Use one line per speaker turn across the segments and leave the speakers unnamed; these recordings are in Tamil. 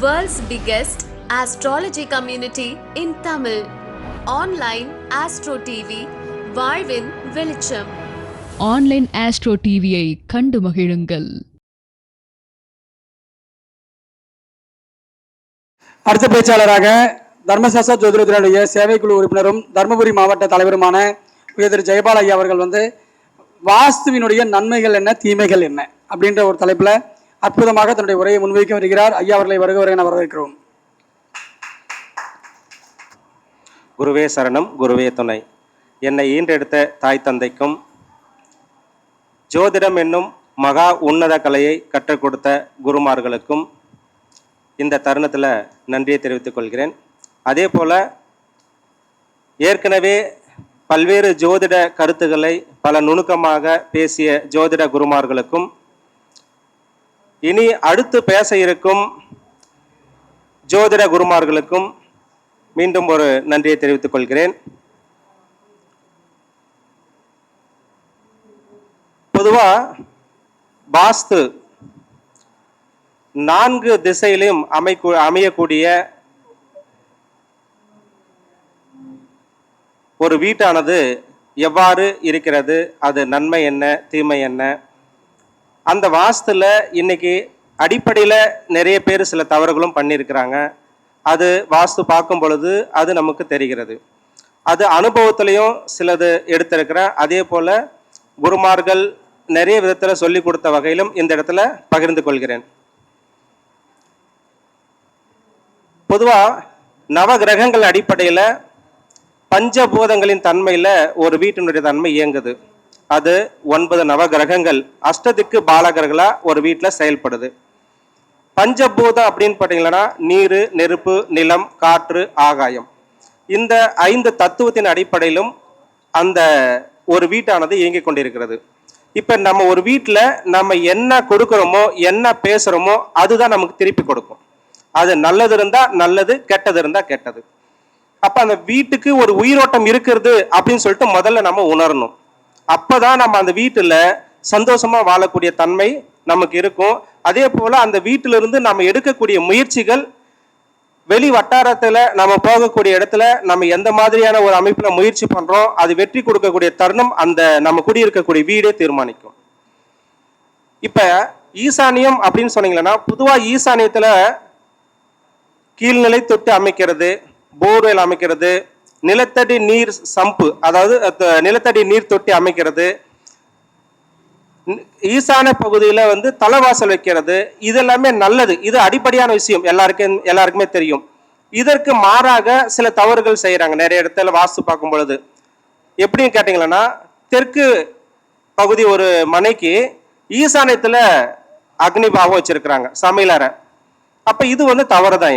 World's biggest astrology community in Tamil. Online Astro TV, வாழ்வின் வெளிச்சம்.
ஆன்லைன் ஆஸ்ட்ரோ டிவியை கண்டு மகிழுங்கள்.
அடுத்த பேச்சாளராக தர்மசாஸ்திர ஜோதிடத்தினுடைய சேவைக்குழு உறுப்பினரும் தருமபுரி மாவட்ட தலைவருமான திரு ஜெயபால் ஐயா அவர்கள் வாஸ்துவினுடைய நன்மைகள் என்ன, தீமைகள் என்ன அப்படின்ற ஒரு தலைப்பில் அற்புதமாக தன்னுடைய உரையை முன்வைக்க வருகிறார். ஐயா அவர்களை வருக என வரவேற்கிறோம்.
குருவே சரணம், குருவே துணை. என்னை ஈன்றெடுத்த தாய் தந்தைக்கும் ஜோதிடம் என்னும் மகா உன்னத கலையை கற்றுக் கொடுத்த குருமார்களுக்கும் இந்த தருணத்தில் நன்றியை தெரிவித்துக் கொள்கிறேன். அதே போல் ஏற்கனவே பல்வேறு ஜோதிட கருத்துக்களை பல நுணுக்கமாக பேசிய ஜோதிட குருமார்களுக்கும் இனி அடுத்து பேச இருக்கும் ஜோதிட குருமார்களுக்கும் மீண்டும் ஒரு நன்றியை தெரிவித்துக் கொள்கிறேன். பொதுவாக வாஸ்து 4 திசையிலும் அமையக்கூடிய ஒரு வீட்டானது எவ்வாறு இருக்கிறது, அது நன்மை என்ன, தீமை என்ன, அந்த வாஸ்துல இன்னைக்கு அடிப்படையில் நிறைய பேர் சில தவறுகளும் பண்ணியிருக்கிறாங்க. அது வாஸ்து பார்க்கும் பொழுது அது நமக்கு தெரிகிறது. அது அனுபவத்திலையும் சிலது எடுத்திருக்கிறேன். அதே போல் குருமார்கள் நிறைய விதத்தில் சொல்லி கொடுத்த வகையிலும் இந்த இடத்துல பகிர்ந்து கொள்கிறேன். பொதுவாக நவ கிரகங்கள் அடிப்படையில் பஞ்சபூதங்களின் தன்மையில் ஒரு வீட்டினுடைய தன்மை இயங்குது. அது 9 நவ கிரகங்கள் அஷ்டதிக்கு பாலகர்களாக ஒரு வீட்டில் செயல்படுது. பஞ்சபூதம் அப்படின்னு பார்த்தீங்கன்னா நீர், நெருப்பு, நிலம், காற்று, ஆகாயம், இந்த 5 தத்துவத்தின் அடிப்படையிலும் அந்த ஒரு வீட்டானது இயங்கிக் கொண்டிருக்கிறது. இப்போ நம்ம ஒரு வீட்டில் நம்ம என்ன கொடுக்குறோமோ, என்ன பேசுகிறோமோ அதுதான் நமக்கு திருப்பி கொடுக்கும். அது நல்லது இருந்தால் நல்லது, கெட்டது இருந்தால் கெட்டது. அப்போ அந்த வீட்டுக்கு ஒரு உயிரோட்டம் இருக்கிறது அப்படின்னு சொல்லிட்டு முதல்ல நம்ம உணரணும். அப்போதான் நம்ம அந்த வீட்டில் சந்தோஷமாக வாழக்கூடிய தன்மை நமக்கு இருக்கும். அதே போல் அந்த வீட்டிலிருந்து நம்ம எடுக்கக்கூடிய முயற்சிகள் வெளி வட்டாரத்தில் நம்ம போகக்கூடிய இடத்துல நம்ம எந்த மாதிரியான ஒரு அமைப்பில் முயற்சி பண்ணுறோம், அது வெற்றி கொடுக்கக்கூடிய தருணம் அந்த நம்ம குடியிருக்கக்கூடிய வீடே தீர்மானிக்கும். இப்போ ஈசானியம் அப்படின்னு சொன்னீங்கன்னா பொதுவாக ஈசானியத்தில் கீழ்நிலை தொட்டு அமைக்கிறது, போர்வெல் அமைக்கிறது, நிலத்தடி நீர் சம்பு அதாவது நிலத்தடி நீர் தொட்டி அமைக்கிறது, ஈசான பகுதியில் தலைவாசல் வைக்கிறது, இதெல்லாமே நல்லது. இது அடிப்படையான விஷயம், எல்லாருக்குமே தெரியும். இதற்கு மாறாக சில தவறுகள் செய்கிறாங்க நிறைய இடத்துல வாஸ்து பார்க்கும் பொழுது. எப்படின்னு கேட்டிங்கன்னா, தெற்கு பகுதி ஒரு மனைக்கு ஈசானியத்தில் அக்னி பாவம் வச்சிருக்கிறாங்க, சமையலறை. அப்ப இது தவறுதான்.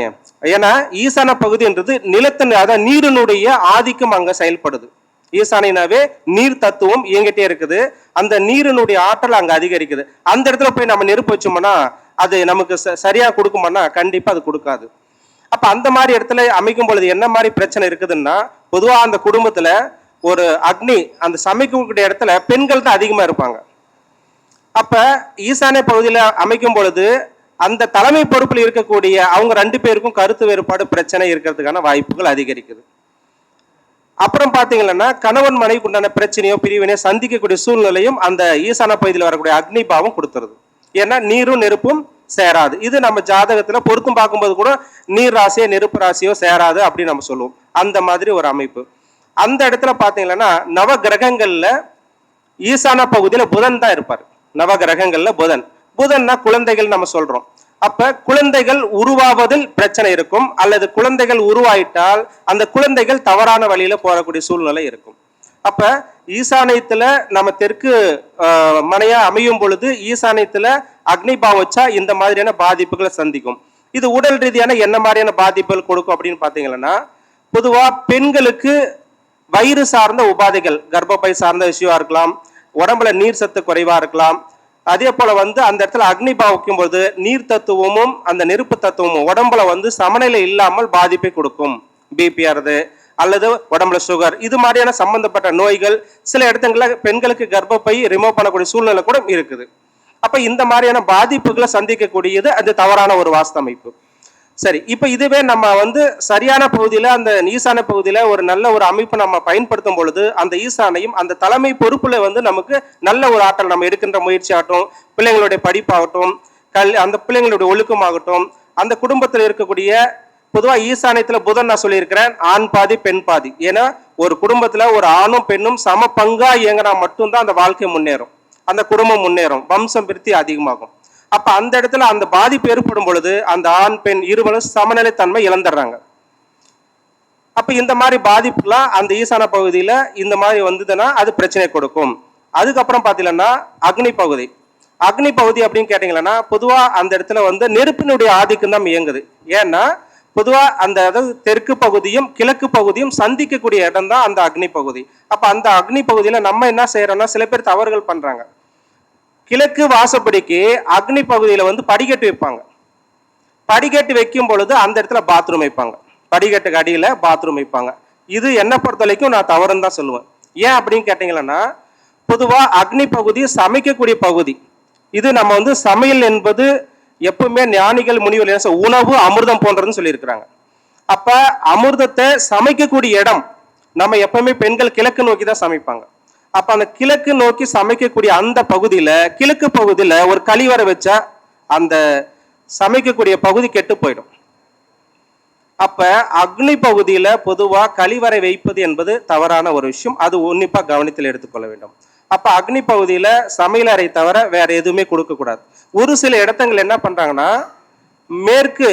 ஏன்னா ஈசான பகுதின்றது நிலத்தின், அதாவது நீரினுடைய ஆதிக்கம் அங்க செயல்படுது. ஈசானினாவே நீர் தத்துவம் இயங்கிட்டே இருக்குது. அந்த நீரினுடைய ஆற்றல் அங்க அதிகரிக்குது. அந்த இடத்துல போய் நம்ம நெருப்பு வச்சோம்னா அது நமக்கு சரியா கொடுக்குமானா கண்டிப்பா அது கொடுக்காது. அப்ப அந்த மாதிரி இடத்துல அமைக்கும் பொழுது என்ன மாதிரி பிரச்சனை இருக்குதுன்னா, பொதுவா அந்த குடும்பத்துல ஒரு அக்னி அந்த சமைக்கக்கூடிய இடத்துல பெண்கள் தான் அதிகமா இருப்பாங்க. அப்ப ஈசானிய பகுதியில அமைக்கும் பொழுது அந்த தலைமை பொறுப்பில் இருக்கக்கூடிய அவங்க 2 பேருக்கும் கருத்து வேறுபாடு பிரச்சனை இருக்கிறதுக்கான வாய்ப்புகள் அதிகரிக்குது. அப்புறம் பாத்தீங்கன்னா கணவன் மனைவிக்கு உண்டான பிரச்சனையோ பிரிவினையோ சந்திக்கக்கூடிய சூழ்நிலையும் அந்த ஈசான பகுதியில் வரக்கூடிய அக்னி பாவம் கொடுத்துருது. ஏன்னா நீரும் நெருப்பும் சேராது. இது நம்ம ஜாதகத்துல பொருத்தம் பார்க்கும்போது கூட நீர் ராசியோ நெருப்பு ராசியோ சேராது அப்படின்னு நம்ம சொல்லுவோம். அந்த மாதிரி ஒரு அமைப்பு. அந்த இடத்துல பாத்தீங்கன்னா நவ கிரகங்கள்ல ஈசான பகுதியில புதன் தான் இருப்பார். நவ கிரகங்கள்ல புதன்னா குழந்தைகள் நம்ம சொல்றோம். அப்ப குழந்தைகள் உருவாவதில் பிரச்சனை இருக்கும், அல்லது குழந்தைகள் உருவாயிட்டால் அந்த குழந்தைகள் தவறான வழியில போறக்கூடிய சூழ்நிலை இருக்கும். அப்ப ஈசானியத்துல நம்ம தெற்கு மனையா அமையும் பொழுது ஈசானியத்துல அக்னி பாவம் வச்சா இந்த மாதிரியான பாதிப்புகளை சந்திக்கும். இது உடல் ரீதியான என்ன மாதிரியான பாதிப்புகள் கொடுக்கும் அப்படின்னு பாத்தீங்கன்னா, பொதுவா பெண்களுக்கு வயிறு சார்ந்த உபாதைகள், கர்ப்பப்பை சார்ந்த விஷயமா இருக்கலாம், உடம்புல நீர் சத்து குறைவா இருக்கலாம். அதே போல அந்த இடத்துல அக்னி பாவிக்கும் போது நீர் தத்துவமும் அந்த நெருப்பு தத்துவமும் உடம்புல சமநிலை இல்லாமல் பாதிப்பை கொடுக்கும். பிபி ஆறுது அல்லது உடம்புல சுகர், இது மாதிரியான சம்பந்தப்பட்ட நோய்கள் சில இடத்துல பெண்களுக்கு கர்ப்பப்பை ரிமூவ் பண்ணக்கூடிய சூழ்நிலை கூட இருக்குது. அப்ப இந்த மாதிரியான பாதிப்புகளை சந்திக்கக்கூடியது அது தவறான ஒரு வாஸ்து அமைப்பு. சரி, இப்ப இதுவே நம்ம வந்து சரியான பகுதியில அந்த ஈசான பகுதியில ஒரு நல்ல ஒரு அமைப்பு நம்ம பயன்படுத்தும் பொழுது அந்த ஈசானையும் அந்த தலைமை பொறுப்புல வந்து நமக்கு நல்ல ஒரு ஆற்றல் நம்ம எடுக்கின்ற முயற்சி ஆகட்டும், பிள்ளைங்களுடைய படிப்பாகட்டும், அந்த பிள்ளைங்களுடைய ஒழுக்கமாகட்டும், அந்த குடும்பத்தில் இருக்கக்கூடிய பொதுவா ஈசானத்துல புதன் நான் சொல்லியிருக்கிறேன் ஆண் பாதி பெண் பாதி. ஏன்னா ஒரு குடும்பத்துல ஒரு ஆணும் பெண்ணும் சம பங்கா இயங்கினா மட்டும்தான் அந்த வாழ்க்கை முன்னேறும், அந்த குடும்பம் முன்னேறும், வம்சம் விருத்தி அதிகமாகும். அப்ப அந்த இடத்துல அந்த பாதிப்பு ஏற்படும் பொழுது அந்த ஆண் பெண் இருவரும் சமநிலைத்தன்மை இழந்துடுறாங்க. அப்ப இந்த மாதிரி பாதிப்புலாம் அந்த ஈசான பகுதியில இந்த மாதிரி வந்ததுன்னா அது பிரச்சனை கொடுக்கும். அதுக்கப்புறம் பாத்தீங்கன்னா அக்னி பகுதி. அக்னி பகுதி அப்படின்னு கேட்டீங்கன்னா பொதுவா அந்த இடத்துல வந்து நெருப்பினுடைய ஆதிக்கம் தான் இயங்குது. ஏன்னா பொதுவா அந்த அதாவது தெற்கு பகுதியும் கிழக்கு பகுதியும் சந்திக்கக்கூடிய இடம் தான் அந்த அக்னி பகுதி. அப்ப அந்த அக்னி பகுதியில நம்ம என்ன செய்யறோம்னா சில பேர் தவறுகள் பண்றாங்க. கிழக்கு வாசப்படிக்கு அக்னி பகுதியில வந்து படிக்கட்டு வைப்பாங்க. படிக்கட்டு வைக்கும் பொழுது அந்த இடத்துல பாத்ரூம் வைப்பாங்க, படிக்கட்டுக்கு அடியில பாத்ரூம் வைப்பாங்க. இது என்ன பொறுத்த வரைக்கும் நான் தவறுன்னு தான் சொல்லுவேன். ஏன் அப்படின்னு கேட்டீங்கன்னா பொதுவா அக்னி பகுதி சமைக்கக்கூடிய பகுதி. இது நம்ம வந்து சமையல் என்பது எப்பவுமே ஞானிகள் முனிவர் உணவு அமிர்தம் போன்றதுன்னு சொல்லியிருக்கிறாங்க. அப்ப அமிர்தத்தை சமைக்கக்கூடிய இடம் நம்ம எப்பவுமே பெண்கள் கிழக்கு நோக்கி தான் சமைப்பாங்க. அப்ப அந்த கிழக்கு நோக்கி சமைக்கக்கூடிய அந்த பகுதியில கிழக்கு பகுதியில ஒரு கழிவறை வச்சா அந்த சமைக்கக்கூடிய பகுதி கெட்டு போயிடும். அப்ப அக்னி பகுதியில பொதுவா கழிவறை வைப்பது என்பது தவறான ஒரு விஷயம். அது உன்னிப்பா கவனத்தில் எடுத்துக்கொள்ள வேண்டும். அப்ப அக்னி பகுதியில சமையலறை தவிர வேற எதுவுமே கொடுக்க கூடாது. ஒரு சில இடங்கள் என்ன பண்றாங்கன்னா மேற்கு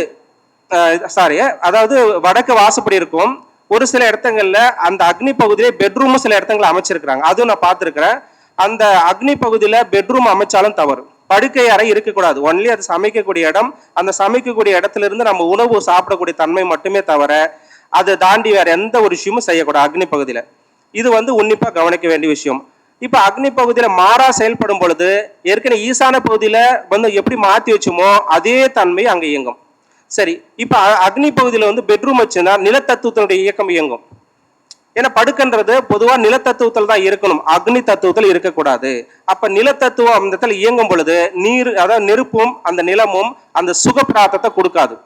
அதாவது வடக்கு வாசப்படி இருக்கும். ஒரு சில இடங்கள்ல அந்த அக்னி பகுதியிலே பெட்ரூமும் சில இடத்துல அமைச்சிருக்கிறாங்க. அதுவும் நான் பார்த்திருக்கிறேன். அந்த அக்னி பகுதியில பெட்ரூம் அமைச்சாலும் தவறு. படுக்கை அறை இருக்கக்கூடாது. ஒன்லி அது சமைக்கக்கூடிய இடம். அந்த சமைக்கக்கூடிய இடத்துல இருந்து நம்ம உணவு சாப்பிடக்கூடிய தன்மை மட்டுமே தவிர அதை தாண்டி வேற எந்த ஒரு விஷயமும் செய்யக்கூடாது அக்னி பகுதியில. இது வந்து உன்னிப்பா கவனிக்க வேண்டிய விஷயம். இப்ப அக்னி பகுதியில மாறா செயல்படும் பொழுது ஏற்கனவே ஈசான பகுதியில வந்து எப்படி மாத்தி வச்சோமோ அதே தன்மை அங்க இயங்கும். சரி, இப்ப அக்னி பகுதியில வந்து பெட்ரூம் வச்சுன்னா நிலத்தத்துவத்தினுடைய இயக்கம் இயங்கும். ஏன்னா படுக்கன்றது பொதுவா நிலத்தத்துவத்தில் தான் இருக்கணும், அக்னி தத்துவத்தில் இருக்கக்கூடாது. அப்ப நிலத்தத்துவம் அந்த இடத்துல இயங்கும் பொழுது நீர் அதாவது நெருப்பும் அந்த நிலமும் அந்த சுகப்பிராத்தத்தை கொடுக்காது.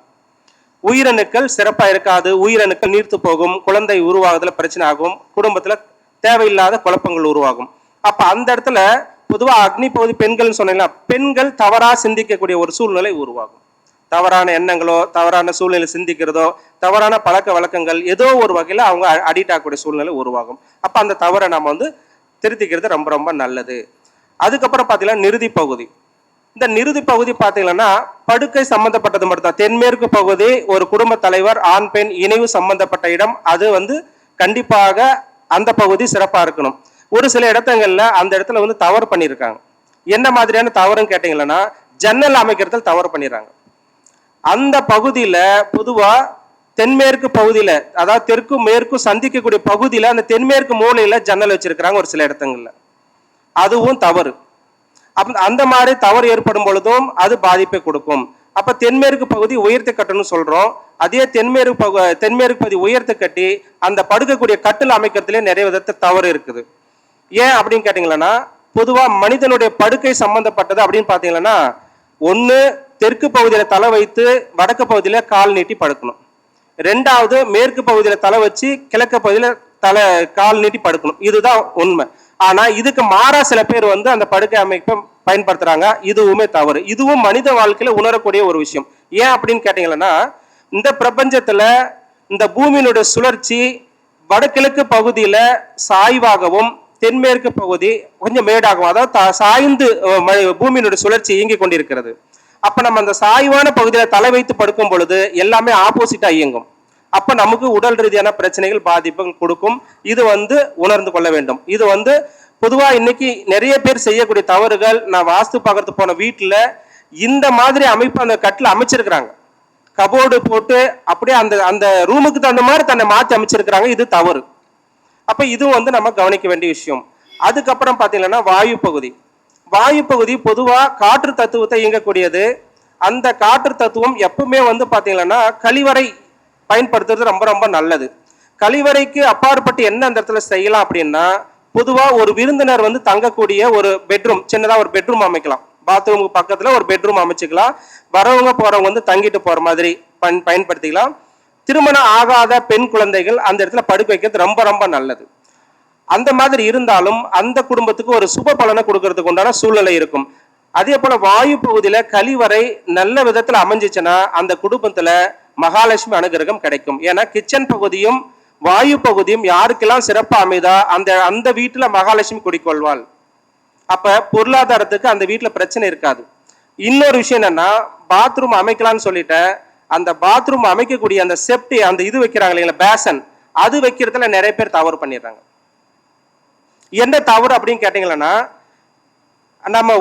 உயிரணுக்கள் சிறப்பா இருக்காது, உயிரணுக்கள் நீர்த்து போகும், குழந்தை உருவாகுதுல பிரச்சனை ஆகும், குடும்பத்துல தேவையில்லாத குழப்பங்கள் உருவாகும். அப்ப அந்த இடத்துல பொதுவா அக்னி பகுதி பெண்கள் சொன்னீங்களா, பெண்கள் தவறா சிந்திக்கக்கூடிய ஒரு சூழ்நிலை உருவாகும். தவறான எண்ணங்களோ தவறான சூழ்நிலை சிந்திக்கிறதோ தவறான பழக்க வழக்கங்கள் ஏதோ ஒரு வகையில அவங்க அடிக்ட் ஆகக்கூடிய சூழ்நிலை உருவாகும். அப்ப அந்த தவறை நம்ம வந்து திருத்திக்கிறது ரொம்ப ரொம்ப நல்லது. அதுக்கப்புறம் பாத்தீங்கன்னா நிருதி பகுதி. இந்த நிருதி பகுதி பாத்தீங்கன்னா படுக்கை சம்பந்தப்பட்டது மட்டும் தான். தென்மேற்கு பகுதி ஒரு குடும்ப தலைவர் ஆண் பெண் இணைவு சம்பந்தப்பட்ட இடம். அது வந்து கண்டிப்பாக அந்த பகுதி சிறப்பா இருக்கணும். ஒரு சில இடங்கள்ல அந்த இடத்துல வந்து தவறு பண்ணியிருக்காங்க. என்ன மாதிரியான தவறுன்னு கேட்டீங்கன்னா ஜன்னல் அமைக்கிறதுல தவறு பண்ணிடுறாங்க. அந்த பகுதியில பொதுவா தென்மேற்கு பகுதியில அதாவது தெற்கும் மேற்கும் சந்திக்கக்கூடிய பகுதியில அந்த தென்மேற்கு மூலையில ஜன்னல் வச்சிருக்கிறாங்க ஒரு சில இடங்கள்ல. அதுவும் தவறு. அந்த மாதிரி தவறு ஏற்படும் பொழுதும் அது பாதிப்பை கொடுக்கும். அப்ப தென்மேற்கு பகுதி உயர்த்து கட்டணும்னு சொல்றோம். அதே தென்மேற்கு பகுதி உயர்த்து கட்டி அந்த படுக்கக்கூடிய கட்டில் அமைக்கிறதுல நிறைய விதத்தை தவறு இருக்குது. ஏன் அப்படின்னு கேட்டீங்கன்னா பொதுவா மனிதனுடைய படுக்கை சம்பந்தப்பட்டது அப்படின்னு பாத்தீங்கன்னா ஒண்ணு தெற்கு பகுதியில தலை வைத்து வடக்கு பகுதியில கால் நீட்டி படுக்கணும். ரெண்டாவது மேற்கு பகுதியில தலை வச்சு கிழக்கு பகுதியில கால் நீட்டி படுக்கணும். இதுதான் உண்மை. ஆனா இதுக்கு மாறா சில பேர் வந்து அந்த படுக்கை அமைப்பை பயன்படுத்துறாங்க. இதுவுமே தவறு. இதுவும் மனித வாழ்க்கையில உணரக்கூடிய ஒரு விஷயம். ஏன் அப்படின்னு கேட்டீங்கன்னா இந்த பிரபஞ்சத்துல இந்த பூமியினுடைய சுழற்சி வடகிழக்கு பகுதியில சாய்வாகவும் தென்மேற்கு பகுதி கொஞ்சம் மேடாகவும் அதாவது சாய்ந்து பூமியினுடைய சுழற்சி இயங்கி கொண்டிருக்கிறது. அப்ப நம்ம அந்த சாய்வான பகுதியில தலை வைத்து படுக்கும் பொழுது எல்லாமே ஆப்போசிட்டா இயங்கும். அப்ப நமக்கு உடல் ரீதியான பிரச்சனைகள் பாதிப்புகள் கொடுக்கும். இது வந்து உணர்ந்து கொள்ள வேண்டும். இது வந்து பொதுவா இன்னைக்கு நிறைய பேர் செய்யக்கூடிய தவறுகள். நான் வாஸ்து பார்க்கறது போன வீட்டுல இந்த மாதிரி அமைப்பு அந்த கட்டில அமைச்சிருக்கிறாங்க. கபோர்டு போட்டு அப்படியே அந்த அந்த ரூமுக்கு தகுந்த மாதிரி தன்னை மாற்றி அமைச்சிருக்கிறாங்க. இது தவறு. அப்ப இதுவும் வந்து நம்ம கவனிக்க வேண்டிய விஷயம். அதுக்கப்புறம் பாத்தீங்கன்னா வாயு பகுதி. வாயு பகுதி பொதுவா காற்று தத்துவத்தை இயங்கக்கூடியது. அந்த காற்று தத்துவம் எப்பவுமே வந்து பாத்தீங்கன்னா கழிவறை பயன்படுத்துறது ரொம்ப ரொம்ப நல்லது. கழிவறைக்கு அப்பாற்பட்டு என்ன அந்த இடத்துல செய்யலாம் அப்படின்னா பொதுவா ஒரு விருந்தினர் வந்து தங்கக்கூடிய ஒரு பெட்ரூம், சின்னதா ஒரு பெட்ரூம் அமைக்கலாம். பாத்ரூமுக்கு பக்கத்துல ஒரு பெட்ரூம் அமைச்சுக்கலாம். வரவங்க போறவங்க வந்து தங்கிட்டு போற மாதிரி பயன்படுத்திக்கலாம். திருமணம் ஆகாத பெண் குழந்தைகள் அந்த இடத்துல படுக்க வைக்கிறது ரொம்ப ரொம்ப நல்லது. அந்த மாதிரி இருந்தாலும் அந்த குடும்பத்துக்கு ஒரு சுப பலனை கொடுக்கறதுக்கு உண்டான சூழ்நிலை இருக்கும். அதே போல வாயு பகுதியில கழிவறை நல்ல விதத்துல அமைஞ்சிச்சுன்னா அந்த குடும்பத்துல மகாலட்சுமி அனுகிரகம் கிடைக்கும். ஏன்னா கிச்சன் பகுதியும் வாயு பகுதியும் யாருக்கெல்லாம் சிறப்பா அமைதா அந்த வீட்டுல மகாலட்சுமி குடிக்கொள்வாள். அப்ப பொருளாதாரத்துக்கு அந்த வீட்டுல பிரச்சனை இருக்காது. இன்னொரு விஷயம் என்னன்னா, பாத்ரூம் அமைக்கலாம்னு சொல்லிட்டேன். அந்த பாத்ரூம் அமைக்கக்கூடிய அந்த செப்டி அந்த இது வைக்கிறாங்க இல்லைங்களா, பேசன், அது வைக்கிறதுல நிறைய பேர் தவறு பண்ணிடுறாங்க. என்ன தவறு அப்படின்னு கேட்டீங்கன்னா, நம்ம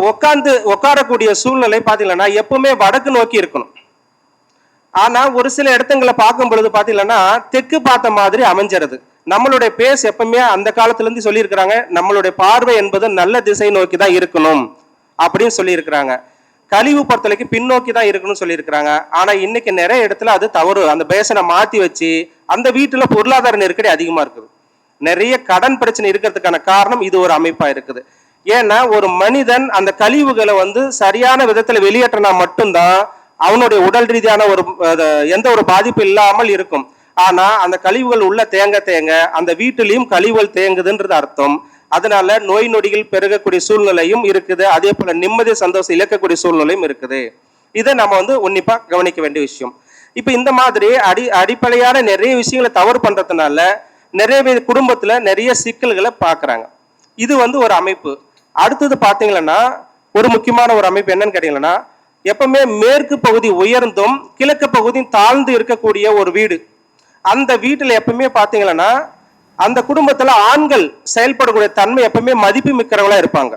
உட்காரக்கூடிய சூழ்நிலை பாத்தீங்கன்னா எப்பவுமே வடக்கு நோக்கி இருக்கணும். ஆனா ஒரு சில இடத்துல பார்க்கும் பொழுது பாத்தீங்கன்னா தெற்கு பார்த்த மாதிரி அமைஞ்சிருது. நம்மளுடைய பேஸ் எப்பவுமே அந்த காலத்துல இருந்து சொல்லி இருக்கிறாங்க, நம்மளுடைய பார்வை என்பது நல்ல திசை நோக்கி தான் இருக்கணும் அப்படின்னு சொல்லி இருக்கிறாங்க. கழிவு பொறுத்தலைக்கு பின்னோக்கி தான் இருக்கணும்னு சொல்லி இருக்கிறாங்க. ஆனா இன்னைக்கு நிறைய இடத்துல அது தவறு. அந்த பேசனை மாத்தி வச்சு அந்த வீட்டுல பொருளாதார நெருக்கடி அதிகமா இருக்குது. நிறைய கடன் பிரச்சனை இருக்கிறதுக்கான காரணம் இது ஒரு அமைப்பா இருக்குது. ஏன்னா ஒரு மனிதன் அந்த கழிவுகளை வந்து சரியான விதத்துல வெளியேற்றினா மட்டும்தான் அவனுடைய உடல் ரீதியான ஒரு எந்த ஒரு பாதிப்பு இல்லாமல் இருக்கும். ஆனா அந்த கழிவுகள் உள்ள தேங்க அந்த வீட்டிலையும் கழிவுகள் தேங்குதுன்றது அர்த்தம். அதனால நோய் நொடிகள் பெருகக்கூடிய சூழ்நிலையும் இருக்குது. அதே போல நிம்மதி சந்தோஷம் இழக்கக்கூடிய சூழ்நிலையும் இருக்குது. இதை நம்ம வந்து உன்னிப்பா கவனிக்க வேண்டிய விஷயம். இப்ப இந்த மாதிரி அடிப்படையான நிறைய விஷயங்களை தவறு பண்றதுனால நிறைய குடும்பத்துல நிறைய சிக்கல்களை பாக்குறாங்க. இது வந்து ஒரு அமைப்பு. அடுத்தது பாத்தீங்கன்னா ஒரு முக்கியமான ஒரு அமைப்பு என்னன்னு கேட்டீங்கன்னா, எப்பவுமே மேற்கு பகுதி உயர்ந்தும் கிழக்கு பகுதி தாழ்ந்து இருக்கக்கூடிய ஒரு வீடு. அந்த வீட்டுல எப்பவுமே பாத்தீங்கன்னா அந்த குடும்பத்துல ஆண்கள் செயல்படக்கூடிய தன்மை எப்பவுமே மதிப்பு மிக்கிறவங்களா இருப்பாங்க.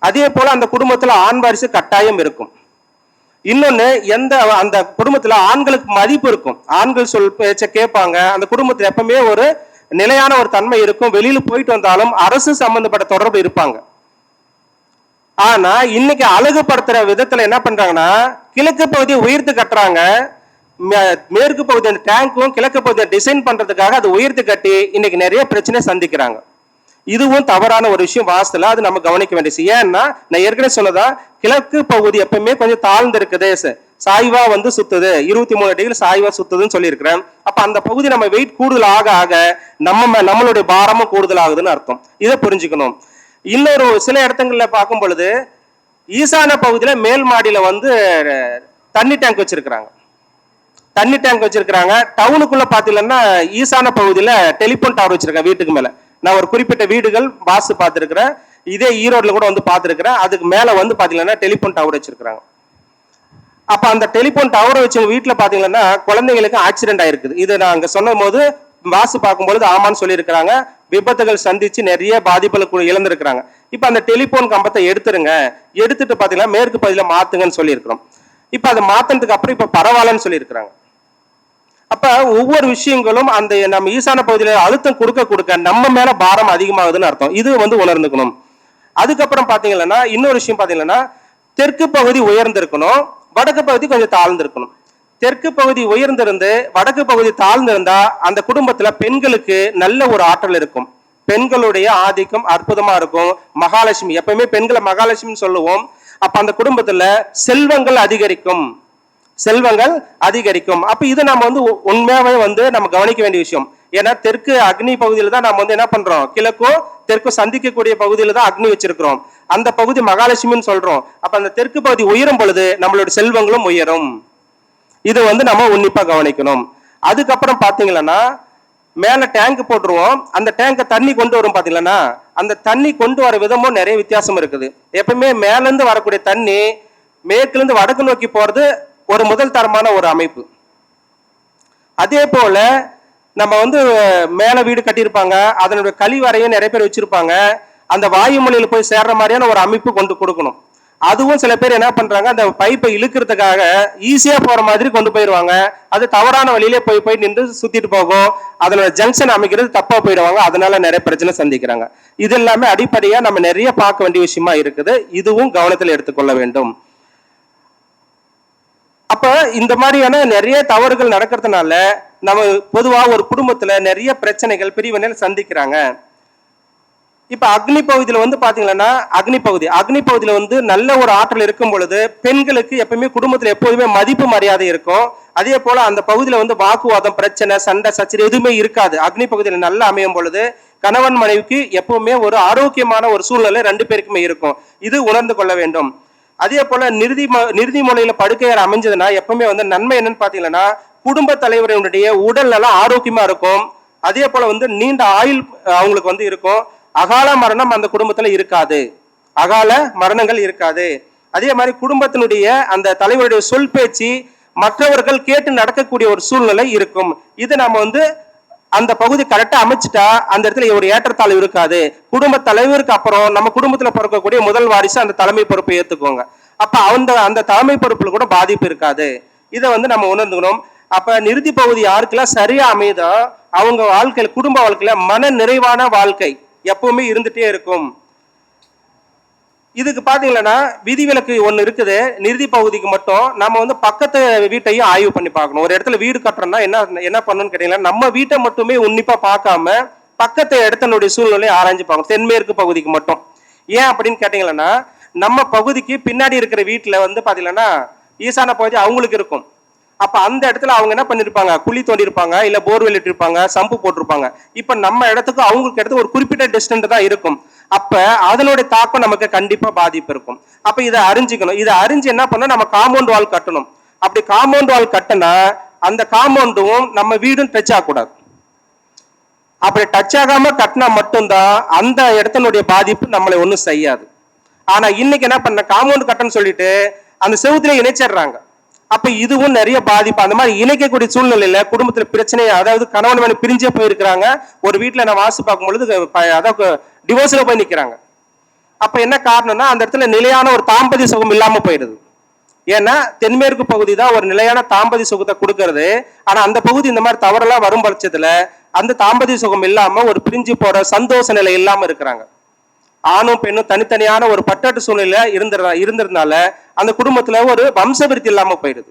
அதே போல அந்த குடும்பத்துல ஆண் வாரிசு கட்டாயம் இருக்கும். இன்னொன்னு, அந்த குடும்பத்துல ஆண்களுக்கு மதிப்பு இருக்கும். ஆண்கள் சொல் பேச்ச கேட்பாங்க. அந்த குடும்பத்துல எப்பவுமே ஒரு நிலையான ஒரு தன்மை இருக்கும். வெளியில போயிட்டு வந்தாலும் அரசு சம்பந்தப்பட்ட தொடர்பு இருப்பாங்க. ஆனா இன்னைக்கு அழகுபடுத்துற விதத்துல என்ன பண்றாங்கன்னா, கிழக்கு பகுதியை உயர்த்து கட்டுறாங்க. மேற்கு பகுதி அந்த டேங்கும் கிழக்கு பகுதியை டிசைன் பண்றதுக்காக அது உயர்த்து கட்டி இன்னைக்கு நிறைய பிரச்சனை சந்திக்கிறாங்க. இதுவும் தவறான ஒரு விஷயம். வாஸ்துல அது நம்ம கவனிக்க வேண்டிய விஷயம். ஏன்னா நான் ஏற்கனவே சொன்னதா, கிழக்கு பகுதி எப்பவுமே கொஞ்சம் தாழ்ந்து இருக்குது, சாய்வா வந்து சுத்துது, 23 டிகிரி சாய்வா சுத்துதுன்னு சொல்லியிருக்கிறேன். அப்ப அந்த பகுதி நம்ம வெயிட் கூடுதல் ஆக ஆக நம்மளுடைய பாரமும் கூடுதல் ஆகுதுன்னு அர்த்தம். இதை புரிஞ்சுக்கணும். இன்னொரு சில இடங்கள்ல பார்க்கும் பொழுது ஈசான பகுதியில மேல் மாடியில வந்து தண்ணி டேங்க் வச்சிருக்கிறாங்க. டவுனுக்குள்ள பாத்தீங்கன்னா ஈசான பகுதியில டெலிபோன் டவர் வச்சிருக்காங்க வீட்டுக்கு மேல. நான் ஒரு குறிப்பிட்ட வீடுகள் வாசு பார்த்திருக்கிறேன். இதே ஈரோட்ல கூட வந்து பார்த்திருக்கிறேன். அதுக்கு மேல வந்து பாத்தீங்கன்னா டெலிபோன் டவர் வச்சிருக்காங்க. அப்ப அந்த டெலிபோன் டவர் வச்ச வீட்டுல பாத்தீங்கன்னா குழந்தைங்களுக்கு ஆக்சிடென்ட் ஆயிருக்குது. இது நான் அங்க சொன்ன போது வாசு பார்க்கும்பொழுது ஆமான்னு சொல்லி இருக்கிறாங்க. விபத்துகள் சந்திச்சு நிறைய பாதிப்புகள் இழந்திருக்கிறாங்க. இப்ப அந்த டெலிபோன் கம்பத்தை எடுத்துட்டு பாத்தீங்கன்னா மேற்கு பகுதியில மாத்துங்கன்னு சொல்லி இருக்கிறோம். இப்ப அதை மாத்தினதுக்கு அப்புறம் இப்ப பரவாயில்லன்னு சொல்லி இருக்கிறாங்க. அப்ப ஒவ்வொரு விஷயங்களும் அந்த நம்ம ஈசான பகுதியில அழுத்தம் கொடுக்க நம்ம மேல பாரம் அதிகமாகுதுன்னு அர்த்தம். இது வந்து உணர்ந்துக்கணும். அதுக்கப்புறம் பாத்தீங்கன்னா இன்னொரு விஷயம் பாத்தீங்கன்னா, தெற்கு பகுதி உயர்ந்திருக்கணும், வடக்கு பகுதி கொஞ்சம் தாழ்ந்திருக்கணும். தெற்கு பகுதி உயர்ந்திருந்து வடக்கு பகுதி தாழ்ந்திருந்தா அந்த குடும்பத்துல பெண்களுக்கு நல்ல ஒரு ஆற்றல் இருக்கும். பெண்களுடைய ஆதிக்கம் அற்புதமா இருக்கும். மகாலட்சுமி, எப்பவுமே பெண்களை மகாலட்சுமின்னு சொல்லுவோம். அப்ப அந்த குடும்பத்துல செல்வங்கள் அதிகரிக்கும். அப்ப இது நம்ம வந்து உண்மையாவே வந்து நம்ம கவனிக்க வேண்டிய விஷயம். ஏன்னா தெற்கு அக்னி பகுதியில தான் நம்ம வந்து என்ன பண்றோம், கிழக்கும் தெற்கும் சந்திக்கக்கூடிய பகுதியில தான் அக்னி வச்சிருக்கிறோம். அந்த பகுதி மகாலட்சுமின்னு சொல்றோம். அப்ப அந்த தெற்கு பகுதி உயரும் பொழுது நம்மளோட செல்வங்களும் உயரும். இது வந்து நம்ம உன்னிப்பா கவனிக்கணும். அதுக்கப்புறம் பாத்தீங்கன்னா மேல டேங்க் போட்டுருவோம். அந்த டேங்க தண்ணி கொண்டு வரும் பாத்தீங்கன்னா, அந்த தண்ணி கொண்டு வர விதமும் நிறைய வித்தியாசம் இருக்குது. எப்பவுமே மேல இருந்து வரக்கூடிய தண்ணி மேற்குல இருந்து வடக்கு நோக்கி போறது ஒரு முதல் தரமான ஒரு அமைப்பு. அதே போல நம்ம வந்து மேல வீடு கட்டியிருப்பாங்க, அதனுடைய கழிவறையும் நிறைய பேர் வச்சிருப்பாங்க. அந்த வாயுமொழியில போய் சேர்ற மாதிரியான ஒரு அமைப்பு கொண்டு கொடுக்கணும். அதுவும் சில பேர் என்ன பண்றாங்க, அந்த பைப்பை இழுக்கிறதுக்காக ஈஸியா போற மாதிரி கொண்டு போயிருவாங்க. அது தவறான வழியிலே போய் நின்று சுத்திட்டு போகும். அதனோட ஜங்ஷன் அமைக்கிறது தப்பா போயிடுவாங்க. அதனால நிறைய பிரச்சனை சந்திக்கிறாங்க. இது எல்லாமே அடிப்படையா நம்ம நிறைய பார்க்க வேண்டிய விஷயமா இருக்குது. இதுவும் கவனத்தில் எடுத்துக்கொள்ள வேண்டும். அப்ப இந்த மாதிரியான நிறைய தவறுகள் நடக்கிறதுனால நம்ம பொதுவா ஒரு குடும்பத்துல நிறைய பிரச்சனைகள் பிரிவினைகள் சந்திக்கிறாங்க. இப்ப அக்னி பகுதியில வந்து பாத்தீங்கன்னா அக்னி பகுதியில வந்து நல்ல ஒரு ஆற்றல் இருக்கும் பொழுது பெண்களுக்கு எப்பவுமே குடும்பத்துல எப்போதுமே மதிப்பு மரியாதை இருக்கும். அதே போல அந்த பகுதியில வந்து வாக்குவாதம், பிரச்சனை, சண்டை, சச்சரவு எதுவுமே இருக்காது. அக்னி பகுதியில நல்லா அமையும் பொழுது கணவன் மனைவிக்கு எப்பவுமே ஒரு ஆரோக்கியமான ஒரு சூழ்நிலை 2 பேருக்குமே இருக்கும். இது உணர்ந்து கொள்ள வேண்டும். அதே போல நிறுதி முறையில படுக்கையறை அமைஞ்சதுன்னா எப்பவுமே வந்து நன்மை என்னன்னு பாத்தீங்கன்னா குடும்ப தலைவருடைய உடல் நலம் ஆரோக்கியமா இருக்கும். அதே போல வந்து நீண்ட ஆயுள் அவங்களுக்கு வந்து இருக்கும். அகால மரணம் அந்த குடும்பத்துல இருக்காது. அகால மரணங்கள் இருக்காது. அதே மாதிரி குடும்பத்தினுடைய அந்த தலைவருடைய சொல் பேச்சு மற்றவர்கள் கேட்டு நடக்கக்கூடிய ஒரு சூழ்நிலை இருக்கும். இது நம்ம வந்து அந்த பகுதி கரெக்டா அமைச்சிட்டா அந்த இடத்துல ஒரு ஏற்றத்தாழ்வு இருக்காது. குடும்ப தலைவருக்கு அப்புறம் நம்ம குடும்பத்துல பிறக்கக்கூடிய முதல் வாரிசு அந்த தலைமை பொறுப்பை ஏத்துக்குவாங்க. அப்ப அந்த தலைமை பொறுப்புல கூட பாதிப்பு இருக்காது. இதை வந்து நம்ம உணர்ந்துக்கணும். அப்ப நிறுதி பகுதி யாருக்கெல்லாம் சரியா அமையுதோ அவங்க வாழ்க்கையில குடும்ப வாழ்க்கையில மன நிறைவான வாழ்க்கை எப்பவுமே இருந்துட்டே இருக்கும். இதுக்கு பாத்தீங்கன்னா விதிவிலக்கு ஒண்ணு இருக்குது. நிறுதி பகுதிக்கு மட்டும் நம்ம வந்து பக்கத்து வீட்டையும் ஆய்வு பண்ணி பார்க்கணும். ஒரு இடத்துல வீடு கட்டுறோம்னா என்ன பண்ணணும்னு கேட்டீங்கன்னா நம்ம வீட்டை மட்டுமே உன்னிப்பா பார்க்காம பக்கத்து இடத்தினுடைய சூழ்நிலையை ஆராய்ஞ்சு பார்க்கணும். தென்மேற்கு பகுதிக்கு மட்டும். ஏன் அப்படின்னு கேட்டீங்கன்னா நம்ம பகுதிக்கு பின்னாடி இருக்கிற வீட்டுல வந்து பாத்தீங்கன்னா ஈசான பகுதி அவங்களுக்கு இருக்கும். அப்ப அந்த இடத்துல அவங்க என்ன பண்ணிருப்பாங்க, குழி தோண்டி இருப்பாங்க, இல்ல போர்வெல் இட்டிருப்பாங்க, சம்பு போட்டிருப்பாங்க. இப்ப நம்ம இடத்துக்கு அவங்களுக்கு இடத்துக்கு ஒரு குறிப்பிட்ட டிஸ்டன்ஸ் தான் இருக்கும். அப்ப அதனுடைய தாக்கம் நமக்கு கண்டிப்பா பாதிப்பு இருக்கும். அப்ப இதை அறிஞ்சிக்கணும். இதை அறிஞ்சு என்ன பண்ணணும், நம்ம காம்பவுண்ட் வால் கட்டணும். அப்படி காம்பவுண்ட் வால் கட்டினா அந்த காம்பவுண்டும் நம்ம வீடும் டச் ஆகக்கூடாது. அப்படி டச் ஆகாம கட்டினா மட்டும்தான் அந்த இடத்தினுடைய பாதிப்பு நம்மளை ஒன்றும் செய்யாது. ஆனா இன்னைக்கு என்ன பண்ண, காம்பவுண்ட் கட்டன்னு சொல்லிட்டு அந்த செவுத்துல இணைச்சிடுறாங்க. அப்ப இதுவும் நிறைய பாதிப்பு. அந்த மாதிரி இணைக்கக்கூடிய சூழ்நிலையில குடும்பத்துல பிரச்சனை, அதாவது கணவன் மனைவி பிரிஞ்சே போயிருக்கிறாங்க. ஒரு வீட்டுல நான் வாசி பார்க்கும் பொழுது அதாவது டிவோர்ஸ்ல போய் நிக்கிறாங்க. அப்ப என்ன காரணம்னா அந்த இடத்துல நிலையான ஒரு தாம்பதிய சுகம் இல்லாம போயிடுது. ஏன்னா தென்மேற்கு பகுதி தான் ஒரு நிலையான தாம்பதிய சுகத்தை கொடுக்கறது. ஆனா அந்த பகுதி இந்த மாதிரி தவறெல்லாம் வரும் பட்சத்துல அந்த தாம்பதிய சுகம் இல்லாம ஒரு பிரிஞ்சு போற சந்தோஷ நிலை இல்லாம இருக்கிறாங்க. ஆணும் பெண்ணும் தனித்தனியான ஒரு பட்டாட்டு சூழ்நிலை இருந்ததுனால அந்த குடும்பத்துல ஒரு வம்சவிருத்தி இல்லாம போயிடுது.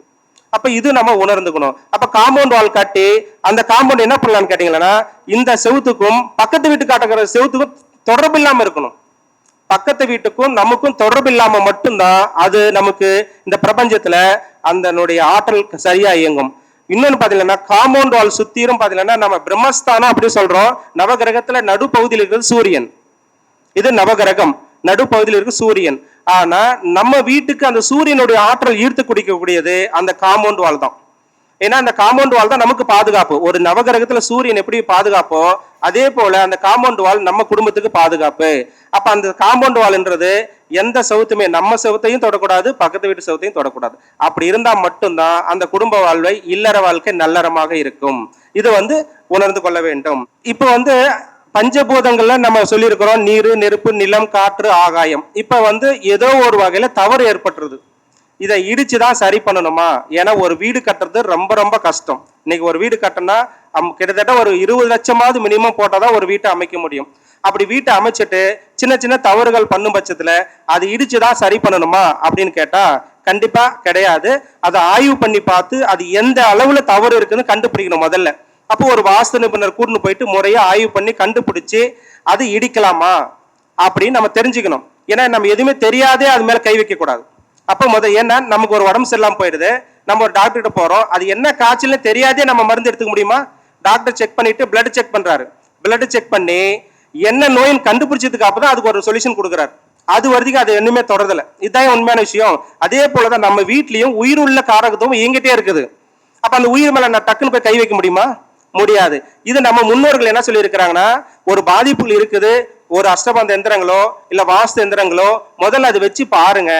அப்ப இது நம்ம உணர்ந்துக்கணும். அப்ப காம்பவுண்ட் வால் கட்டி அந்த காம்பவுண்ட் என்ன பண்ணலாம்னு கேட்டீங்கன்னா இந்த செவுத்துக்கும் பக்கத்து வீட்டு காட்டுக்கிற செவுத்துக்கும் தொடர்பு இல்லாம இருக்கணும். பக்கத்து வீட்டுக்கும் நமக்கும் தொடர்பு இல்லாம மட்டும்தான் அது நமக்கு இந்த பிரபஞ்சத்துல அதனுடைய ஆற்றல் சரியா இயங்கும். இன்னொன்னு பாத்தீங்கன்னா காம்பவுண்ட் வால் சுத்திரும் பாத்தீங்கன்னா நம்ம பிரம்மஸ்தானம் அப்படி சொல்றோம். நவகிரகத்துல நடுப்பகுதியில் இருக்கிறது சூரியன். இது நவகிரகம், நடுப்பகுதியில் இருக்கு சூரியன். ஆனா நம்ம வீட்டுக்கு அந்த சூரியனுடைய ஆற்றல் ஈர்த்து குடிக்கக்கூடியது அந்த காம்பவுண்ட் வால் தான். ஏன்னா அந்த காம்பவுண்ட் வால் தான் நமக்கு பாதுகாப்பு. ஒரு நவகிரகத்துல சூரியன் எப்படி பாதுகாப்போ அதே போல அந்த காம்பவுண்ட் வால் நம்ம குடும்பத்துக்கு பாதுகாப்பு. அப்ப அந்த காம்பவுண்ட் வால்ன்றது எந்த செவுத்துமே நம்ம செவுத்தையும் தொடக்கூடாது, பக்கத்து வீட்டு செவுத்தையும் தொடக்கூடாது. அப்படி இருந்தா மட்டும்தான் அந்த குடும்ப வாழ்வை இல்லற வாழ்க்கை நல்லறமாக இருக்கும். இது வந்து உணர்ந்து கொள்ள வேண்டும். இப்ப வந்து பஞ்சபூதங்கள்ல நம்ம சொல்லியிருக்கிறோம், நீரு, நெருப்பு, நிலம், காற்று, ஆகாயம். இப்ப வந்து ஏதோ ஒரு வகையில தவறு ஏற்பட்டுருது. இதை இடிச்சுதான் சரி பண்ணணுமா? ஏன்னா ஒரு வீடு கட்டுறது ரொம்ப ரொம்ப கஷ்டம். இன்னைக்கு ஒரு வீடு கட்டினா கிட்டத்தட்ட ஒரு 20 லட்சமாவது மினிமம் போட்டாதான் ஒரு வீட்டை அமைக்க முடியும். அப்படி வீட்டை அமைச்சிட்டு சின்ன சின்ன தவறுகள் பண்ணும் பட்சத்துல அது இடிச்சுதான் சரி பண்ணணுமா அப்படின்னு கேட்டா கண்டிப்பா கிடையாது. அதை ஆய்வு பண்ணி பார்த்து அது எந்த அளவுல தவறு இருக்குன்னு கண்டுபிடிக்கணும் முதல்ல. அப்போ ஒரு வாஸ்து நிபுணர் கூட்டின்னு போயிட்டு முறையா ஆய்வு பண்ணி கண்டுபிடிச்சு அது இடிக்கலாமா அப்படின்னு நம்ம தெரிஞ்சுக்கணும். ஏன்னா நம்ம எதுவுமே தெரியாதே அது மேல கை வைக்க கூடாது. அப்போ ஏன்னா நமக்கு ஒரு உடம்பு சரியில்லாம போயிடுது, நம்ம ஒரு டாக்டர்கிட்ட போறோம், அது என்ன காய்ச்சல்னு தெரியாதே நம்ம மருந்து எடுத்துக்க முடியுமா? டாக்டர் செக் பண்ணிட்டு பிளட் செக் பண்றாரு. பிளட் செக் பண்ணி என்ன நோயின் கண்டுபிடிச்சதுக்கு அப்பதான் அதுக்கு ஒரு சொல்யூஷன் கொடுக்குறாரு. அது வரைக்கும் அது இன்னுமே தொடரல. இதுதான் உண்மையான விஷயம். அதே போலதான் நம்ம வீட்லயும் உயிர் உள்ள காரகத்துவம் இயங்கிட்டே இருக்குது. அப்ப அந்த உயிர் மேல நான் டக்குன்னு போய் கை வைக்க முடியுமா? முடியாது. இது நம்ம முன்னோர்கள் என்ன சொல்லி இருக்கிறாங்கன்னா, ஒரு பாதிப்புகள் இருக்குது, ஒரு அஷ்டபந்த எந்திரங்களோ இல்ல வாஸ்து எந்திரங்களோ முதல்ல அதை வச்சு பாருங்க.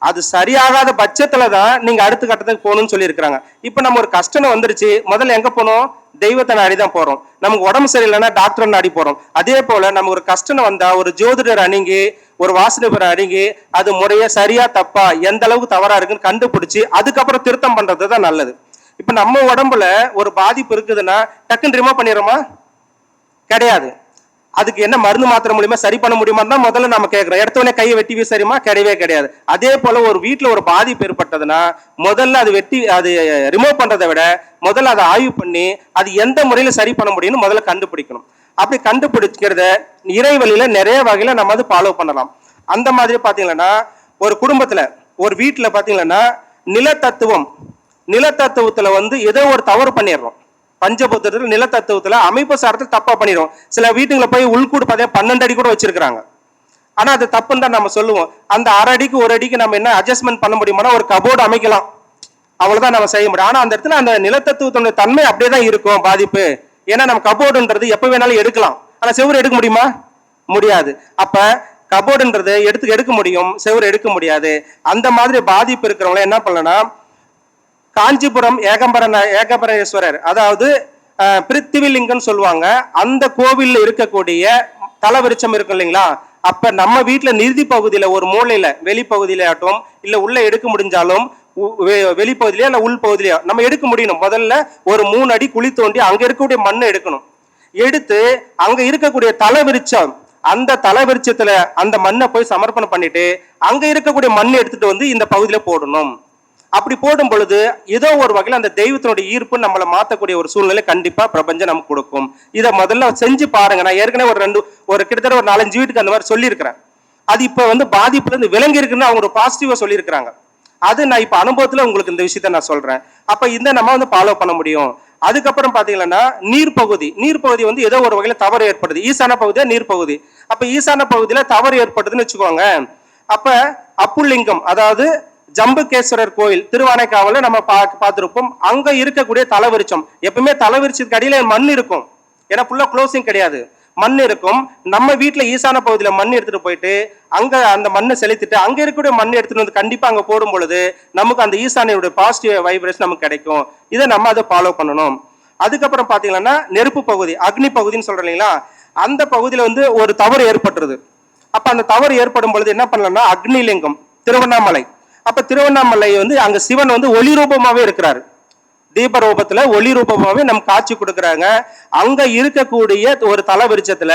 அது சரியாகாத பட்சத்துலதான் நீங்க அடுத்த கட்டத்துக்கு போகணும்னு சொல்லி இருக்கிறாங்க. இப்ப நம்ம ஒரு கஷ்டம் வந்துருச்சு, முதல்ல எங்க போனோம்? தெய்வத்தை நாடிதான் போறோம். நமக்கு உடம்பு சரியில்லைன்னா டாக்டர் நாடி போறோம். அதே போல நம்ம ஒரு கஷ்டம் வந்தா ஒரு ஜோதிடர் அணுகி ஒரு வாசனைபர் அணுகி அது முறையா சரியா தப்பா எந்த அளவுக்கு தவறா இருக்குன்னு கண்டுபிடிச்சு அதுக்கப்புறம் திருத்தம் பண்றதுதான் நல்லது. இப்ப நம்ம உடம்புல ஒரு பாதிப்பு இருக்குதுன்னா டக்குன்னு ரிமூவ் பண்ணிடுறோமா? கிடையாது. அதுக்கு என்ன மருந்து மாத்திர மூலியமா சரி பண்ண முடியுமா தான் முதல்ல நம்ம கேட்கிறோம். எடுத்தவனே கையை வெட்டி வீசறியுமா? கிடையவே கிடையாது. அதே போல ஒரு வீட்டுல ஒரு பாதிப்பு ஏற்பட்டதுன்னா முதல்ல அது ரிமூவ் பண்றதை விட முதல்ல அதை ஆய்வு பண்ணி அது எந்த முறையில சரி பண்ண முடியும்னு முதல்ல கண்டுபிடிக்கணும். அப்படி கண்டுபிடிக்கிறத இறைவழியில நிறைய வகையில நம்ம அது ஃபாலோ பண்ணலாம். அந்த மாதிரி பாத்தீங்கன்னா ஒரு குடும்பத்துல ஒரு வீட்டுல பாத்தீங்கன்னா நிலத்தத்துவத்துல வந்து ஏதோ ஒரு தவறு பண்ணிடுறோம். பஞ்சபூதத்துல நிலத்தத்துவத்துல அமைப்பு சாரத்தில் தப்பா பண்ணிடுறோம். சில வீட்டுங்களை போய் உள்கூடு பார்த்தா 12 அடி கூட வச்சிருக்காங்க. ஆனா அது தப்புன்னு தான் நம்ம சொல்லுவோம். அந்த 1/2 அடிக்கு 1 அடிக்கு நம்ம என்ன அட்ஜஸ்ட்மெண்ட் பண்ண முடியுமா? ஒரு கபோர்டு அமைக்கலாம், அவ்வளவுதான் நம்ம செய்ய முடியும். ஆனா அந்த இடத்துல அந்த நிலத்தத்துவத்தோட தன்மை அப்படியே தான் இருக்கும் பாதிப்பு. ஏன்னா நம்ம கபோர்டுன்றது எப்ப வேணாலும் எடுக்கலாம், ஆனா செவுரு எடுக்க முடியுமா? முடியாது. அப்ப கபோர்டுன்றது எடுக்க முடியும், செவுரு எடுக்க முடியாது. அந்த மாதிரி பாதிப்பு இருக்கிறவங்க என்ன பண்ணலாம், காஞ்சிபுரம் ஏகம்பரேஸ்வரர், அதாவது பிருத்திவிலிங்கன்னு சொல்லுவாங்க, அந்த கோவில்ல இருக்கக்கூடிய தலவிருச்சம் இருக்கும் இல்லைங்களா, அப்ப நம்ம வீட்டுல நிறுதி பகுதியில ஒரு மூலையில வெளிப்பகுதியில ஆட்டும் இல்ல உள்ள எடுக்க முடிஞ்சாலும் வெளிப்பகுதியிலயோ இல்ல உள் பகுதியிலயோ நம்ம எடுக்க முடியணும். முதல்ல ஒரு 3 அடி குழி தோண்டி அங்க இருக்கக்கூடிய மண்ணை எடுக்கணும். எடுத்து அங்க இருக்கக்கூடிய தலவிருச்சம், அந்த தலவிருச்சத்துல அந்த மண்ணை போய் சமர்ப்பணம் பண்ணிட்டு அங்க இருக்கக்கூடிய மண்ணை எடுத்துட்டு வந்து இந்த பகுதியில போடணும். அப்படி போடும் பொழுது ஏதோ ஒரு வகையில் அந்த தெய்வத்தினுடைய ஈர்ப்பு நம்மளை மாற்றக்கூடிய ஒரு சூழ்நிலை கண்டிப்பா பிரபஞ்சம் நமக்கு கொடுக்கும். இதை முதல்ல செஞ்சு பாருங்க. நான் ஏற்கனவே கிட்டத்தட்ட ஒரு 4-5 வீட்டுக்கு அந்த மாதிரி சொல்லியிருக்கிறேன். அது இப்ப வந்து பாதிப்புல இருந்து விலங்கி இருக்குன்னு அவங்க ஒரு பாசிட்டிவா சொல்லியிருக்கிறாங்க. அது நான் இப்ப அனுபவத்துல உங்களுக்கு இந்த விஷயத்த நான் சொல்றேன். அப்ப இந்த நம்ம வந்து ஃபாலோ பண்ண முடியும். அதுக்கப்புறம் பாத்தீங்கன்னா நீர்ப்பகுதி வந்து ஏதோ ஒரு வகையில தவறு ஏற்படுது. ஈசான பகுதியா நீர்ப்பகுதி. அப்ப ஈசான பகுதியில தவறு ஏற்படுதுன்னு வச்சுக்கோங்க. அப்ப அப்புலிங்கம், அதாவது ஜம்புகேஸ்வரர் கோயில் திருவானைக்காவல நம்ம பார்த்திருப்போம். அங்க இருக்கக்கூடிய தலவிருச்சம், எப்பவுமே தலவிருச்சத்துக்கு அடியில மண் இருக்கும். ஏன்னா ஃபுல்லா க்ளோசிங் கிடையாது, மண் இருக்கும். நம்ம வீட்டுல ஈசான பகுதியில மண் எடுத்துட்டு போயிட்டு அங்க அந்த மண்ணை செலுத்திட்டு அங்க இருக்கக்கூடிய மண் எடுத்துட்டு வந்து கண்டிப்பா அங்க போடும் பொழுது நமக்கு அந்த ஈசானியோட பாசிட்டிவ் வைப்ரேஷன் நமக்கு கிடைக்கும். இதை நம்ம அதை ஃபாலோ பண்ணணும். அதுக்கப்புறம் பாத்தீங்கன்னா நெருப்பு பகுதி, அக்னி பகுதின்னு சொல்றோம் இல்லைங்களா, அந்த பகுதியில வந்து ஒரு தவறு ஏற்பட்டுருது. அப்ப அந்த தவறு ஏற்படும் பொழுது என்ன பண்ணலாம்னா அக்னிலிங்கம் திருவண்ணாமலை. அப்ப திருவண்ணாமலை வந்து அங்க சிவன் வந்து ஒளி ரூபமாவே இருக்கிறாரு, தீப ரூபத்துல ஒளி ரூபமாவே நம்ம காட்சி கொடுக்குறாங்க. அங்க இருக்கக்கூடிய ஒரு தல விருட்சத்துல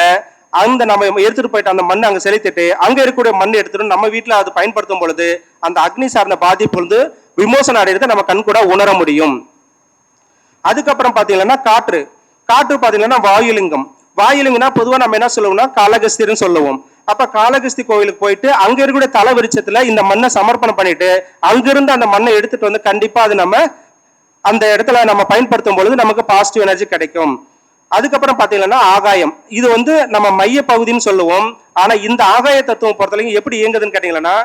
அந்த நம்ம எடுத்துட்டு போயிட்டு அந்த மண் அங்க செலுத்திட்டு அங்க இருக்கக்கூடிய மண் எடுத்துட்டு நம்ம வீட்டுல அது பயன்படுத்தும் பொழுது அந்த அக்னி சார்ந்த பாதிப்பு வந்து விமோசனம் அடையிறத நம்ம கண் கூட உணர முடியும். அதுக்கப்புறம் பாத்தீங்கன்னா காற்று பாத்தீங்கன்னா வாயுலிங்கம்னா பொதுவா நம்ம என்ன சொல்லுவோம்னா காளகஸ்தின்னு சொல்லுவோம். அப்ப காளகஸ்தி கோவிலுக்கு போயிட்டு அங்க இருக்கக்கூடிய தல விருட்சத்துல இந்த மண்ணை சமர்ப்பணம் பண்ணிட்டு அங்கிருந்து அந்த மண்ணை எடுத்துட்டு வந்து கண்டிப்பா அது நம்ம அந்த இடத்துல நம்ம பயன்படுத்தும் பொழுது நமக்கு பாசிட்டிவ் எனர்ஜி கிடைக்கும். அதுக்கப்புறம் பாத்தீங்கன்னா ஆகாயம், இது வந்து நம்ம மைய பகுதின்னு சொல்லுவோம். ஆனா இந்த ஆகாய தத்துவம் பொறுத்தவரைக்கும் எப்படி இயங்குதுன்னு கேட்டீங்கன்னா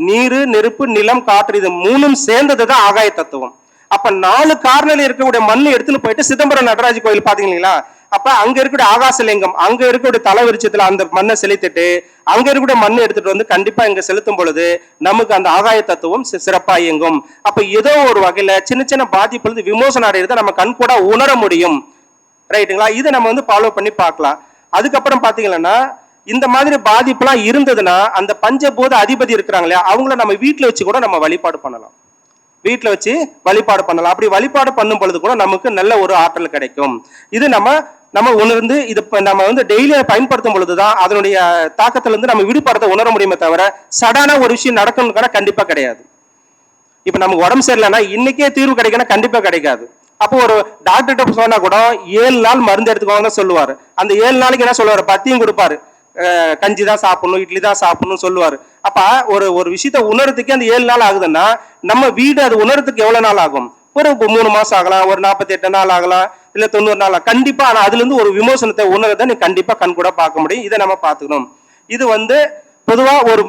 நீரு, நெருப்பு, நிலம், காற்று இது 3ம் சேர்ந்ததுதான் ஆகாய தத்துவம். அப்ப 4 கார்னர்ல இருக்கக்கூடிய மண்ணை எடுத்துன்னு போயிட்டு சிதம்பரம் நடராஜ் கோயில் பாத்தீங்களா, அப்ப அங்க இருக்கக்கூடிய ஆகாசலிங்கம், அங்க இருக்கக்கூடிய தலவிருச்சத்துல அந்த மண்ணை செலுத்திட்டு அங்க இருக்கக்கூடிய மண்ணை எடுத்துட்டு வந்து கண்டிப்பா இங்க செலுத்தும் பொழுது நமக்கு அந்த ஆகாய தத்துவம் சிறப்பா இயங்கும். அப்ப ஏதோ ஒரு வகையில சின்ன சின்ன பாதிப்பு விமோசனம் அடைகிறத நம்ம கண் கூட உணர முடியும். ரைட்டுங்களா? இதை நம்ம வந்து ஃபாலோ பண்ணி பார்க்கலாம். அதுக்கப்புறம் பாத்தீங்கன்னா இந்த மாதிரி பாதிப்புலாம் இருந்ததுன்னா அந்த பஞ்சபூத அதிபதி இருக்கிறாங்க இல்லையா, அவங்கள நம்ம வீட்டுல வச்சு கூட நம்ம வழிபாடு பண்ணலாம். அப்படி வழிபாடு பண்ணும் பொழுது கூட நமக்கு நல்ல ஒரு ஆற்றல் கிடைக்கும். இது நம்ம உணர்ந்து இது நம்ம வந்து டெய்லி பயன்படுத்தும் பொழுதுதான் அதனுடைய தாக்கத்துல இருந்து நம்ம விடுபடுறத உணர முடியுமே தவிர சடான ஒரு விஷயம் நடக்கணும்னு கண்டிப்பா கிடையாது. இப்ப நமக்கு உடம்பு சரியில்லைன்னா இன்னைக்கே தீர்வு கிடைக்கணும் கண்டிப்பா கிடைக்காது. அப்போ ஒரு டாக்டர்கிட்ட சொன்னா கூட 7 நாள் மருந்து எடுத்துக்கோங்க சொல்லுவாரு. அந்த 7 நாளைக்கு என்ன சொல்லுவாரு, பத்தியும் கொடுப்பாரு, கஞ்சி தான் சாப்பிடணும், இட்லி தான் சாப்பிடணும்னு சொல்லுவாரு. அப்ப ஒரு விஷயத்த உணர்றதுக்கே அந்த 7 நாள் ஆகுதுன்னா நம்ம வீடு அது உணர்றதுக்கு எவ்வளவு நாள் ஆகும்? ஒரு 3 மாசம் ஆகலாம், ஒரு 48 நாள் ஆகலாம், இல்ல 90 நாள் கண்டிப்பா. ஆனா அதுல இருந்து ஒரு விமோசனத்தை உணர்றதை நீ கண்டிப்பா கண் கூட பார்க்க முடியும். இதை நம்ம பார்த்துக்கணும். இது வந்து பொதுவா ஒரு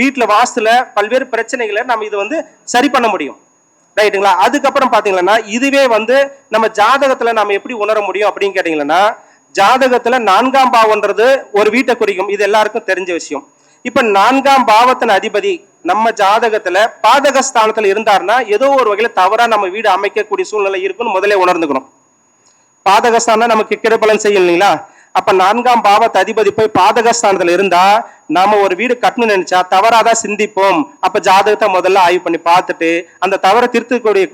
வீட்டுல வாஸ்துல பல்வேறு பிரச்சனைகளை நம்ம இது வந்து சரி பண்ண முடியும். ரைட்டுங்களா? அதுக்கப்புறம் பாத்தீங்கன்னா இதுவே வந்து நம்ம ஜாதகத்துல நம்ம எப்படி உணர முடியும் அப்படின்னு கேட்டீங்கன்னா ஜாதகத்துல 4ஆம் பாவம்ன்றது ஒரு வீட்டை குறிக்கும். இது எல்லாருக்கும் தெரிஞ்ச விஷயம். இப்ப 4ஆம் பாவத்தின் அதிபதி நம்ம ஜாதகத்துல பாதகஸ்தானத்துல இருந்தாருன்னா ஏதோ ஒரு வகையில தவறா நம்ம வீடு அமைக்கக்கூடிய சூழ்நிலை இருக்குன்னு முதலே உணர்ந்துக்கணும். பாதகஸ்தானம் நமக்கு கிடைப்பலன் செய்யும் இல்லைங்களா? அப்ப 4ஆம் பாவத்து அதிபதி போய் பாதகஸ்தானத்துல இருந்தா நாம ஒரு வீடு கட்டணும்னு நினைச்சா தவறாதான் சிந்திப்போம். அப்ப ஜாதகத்தை முதல்ல ஆய்வு பண்ணி பார்த்துட்டு அந்த தவறை திருத்தக்கூடிய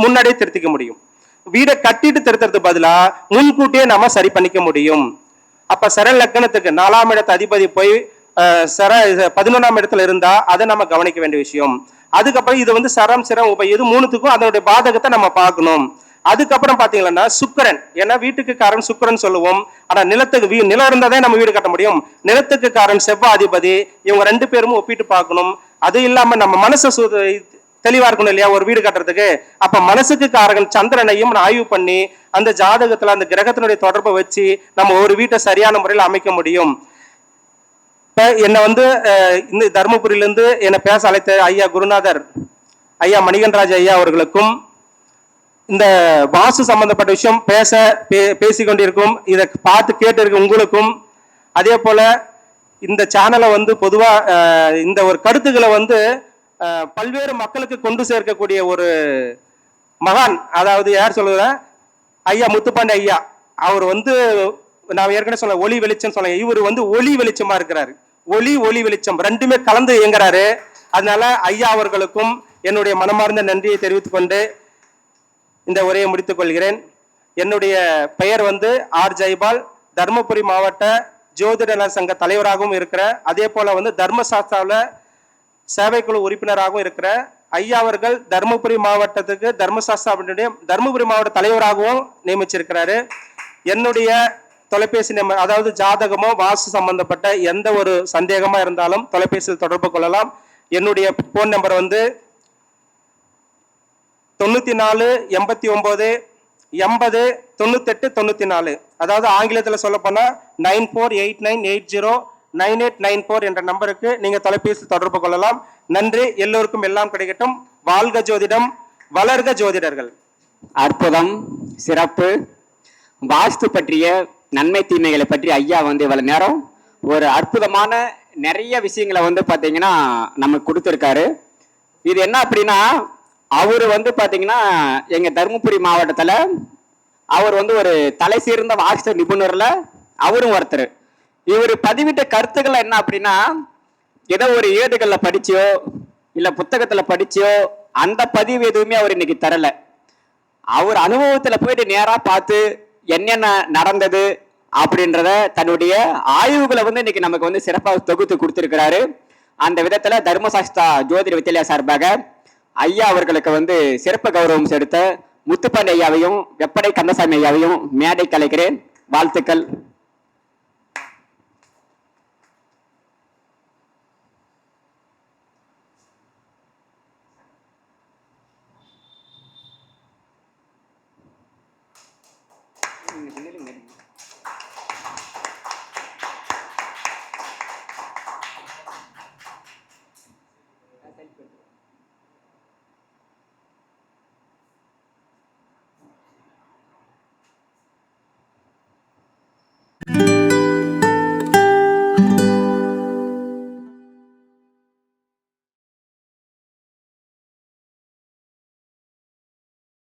முன்னாடியே திருத்திக்க முடியும். வீடை கட்டிட்டு திருத்துறது பதிலா முன்கூட்டியே நம்ம சரி பண்ணிக்க முடியும். அப்ப சர லக்னத்துக்கு 4ஆம் இடத்து அதிபதி போய் 11ஆம் இடத்துல இருந்தா அதை நம்ம கவனிக்க வேண்டிய விஷயம். அதுக்கப்புறம் இது வந்து சரம் சிரம் இது 3த்துக்கும் அதனுடைய பாதகத்தை நம்ம பார்க்கணும். அதுக்கப்புறம் பாத்தீங்கன்னா சுக்கிரன், ஏன்னா வீட்டுக்கு காரன் சுக்கிரன் சொல்லுவோம். ஆனா நிலத்துக்கு நிலம் இருந்தாதே நம்ம வீடு கட்ட முடியும். நிலத்துக்கு காரன் செவ்வாதிபதி. இவங்க 2 பேரும் ஒப்பிட்டு பார்க்கணும். அது இல்லாம நம்ம மனசு தெளிவா இருக்கணும் இல்லையா ஒரு வீடு கட்டுறதுக்கு. அப்ப மனசுக்கு காரகன் சந்திரனையும் ஆய்வு பண்ணி அந்த ஜாதகத்துல அந்த கிரகத்தினுடைய தொடர்பை வச்சு நம்ம ஒரு வீட்டை சரியான முறையில் அமைக்க முடியும். இப்ப என்னை இந்த தருமபுரியிலிருந்து என்னை பேச அழைத்த ஐயா குருநாதர் ஐயா மணிகண்டராஜ் ஐயா அவர்களுக்கும், இந்த வாஸ்து சம்பந்தப்பட்ட விஷயம் பேசிக்கொண்டிருக்கும் இதை பார்த்து கேட்டு இருக்க உங்களுக்கும், அதே போல இந்த சேனலை பொதுவா இந்த ஒரு கருத்துக்களை பல்வேறு மக்களுக்கு கொண்டு சேர்க்கக்கூடிய ஒரு மகான், அதாவது யார் சொல்லுற ஐயா முத்துப்பாண்டி ஐயா. அவர் நான் ஏற்கனவே சொல்ல ஒளி வெளிச்சம் சொல்ல, இவர் ஒளி வெளிச்சமா இருக்கிறாரு. ஒளி வெளிச்சம் ரெண்டுமே கலந்து இயங்குறாரு. அதனால ஐயா அவர்களுக்கும் என்னுடைய மனமார்ந்த நன்றியை தெரிவித்துக் கொண்டு இந்த உரையை முடித்துக் கொள்கிறேன். என்னுடைய பெயர் ஆர் ஜெயபால், தர்மபுரி மாவட்ட ஜோதிட சங்க தலைவராகவும் இருக்கிற, அதே போல தர்மசாஸ்திராவில் சேவைக்குழு உறுப்பினராகவும் இருக்கிற ஐயா அவர்கள் தர்மபுரி மாவட்டத்துக்கு தர்மபுரி மாவட்ட தலைவராகவும் நியமிச்சிருக்கிறாரு. என்னுடைய தொலைபேசி நம்பர், அதாவது ஜாதகமோ வாஸ்து சம்பந்தப்பட்ட எந்த ஒரு சந்தேகமா இருந்தாலும் தொலைபேசியில் தொடர்பு கொள்ளலாம். என்னுடைய போன் நம்பர் 94 89 80 98 94, அதாவது ஆங்கிலத்தில் சொல்ல போனா 9489809894 என்ற நம்பருக்கு நீங்க தொலைபேசி தொடர்பு கொள்ளலாம். நன்றி. எல்லோருக்கும் எல்லாம் கிடைக்கட்டும். வாழ்க ஜோதிடம், வளர்க ஜோதிடர்கள்.
அற்புதம், சிறப்பு. வாஸ்து பற்றிய நன்மை தீமைகளை பற்றி ஐயா இவ்வளவு நேரம் ஒரு அற்புதமான நிறைய விஷயங்களை பாத்தீங்கன்னா நமக்கு கொடுத்துருக்காரு. இது என்ன அப்படின்னா, அவரு பாத்தீங்கன்னா எங்க தருமபுரி மாவட்டத்துல அவர் ஒரு தலை சீர்ந்த வாஸ்து நிபுணர்ல அவரும் ஒருத்தர். இவர் பதிவிட்ட கருத்துக்கள் என்ன அப்படின்னா, ஏதோ ஒரு ஏடுகள்ல படிச்சோ இல்ல புத்தகத்துல படிச்சோ அந்த பதிவு எதுவுமே அவர் இன்னைக்கு தரல. அவர் அனுபவத்துல போயிட்டு நேரா பார்த்து என்னென்ன நடந்தது அப்படின்றத தன்னுடைய ஆய்வுகளை இன்னைக்கு நமக்கு சிறப்பாக தொகுத்து கொடுத்திருக்கிறாரு. அந்த விதத்துல தர்மசாஸ்திரா ஜோதிட வித்யாலயா சார்பாக ஐயா அவர்களுக்கு சிறப்பு கௌரவம் செலுத்த முத்துப்பாண்டி ஐயாவையும் வெப்படை கந்தசாமி ஐயாவையும் மேடை கலைக்கிறேன். வாழ்த்துக்கள்.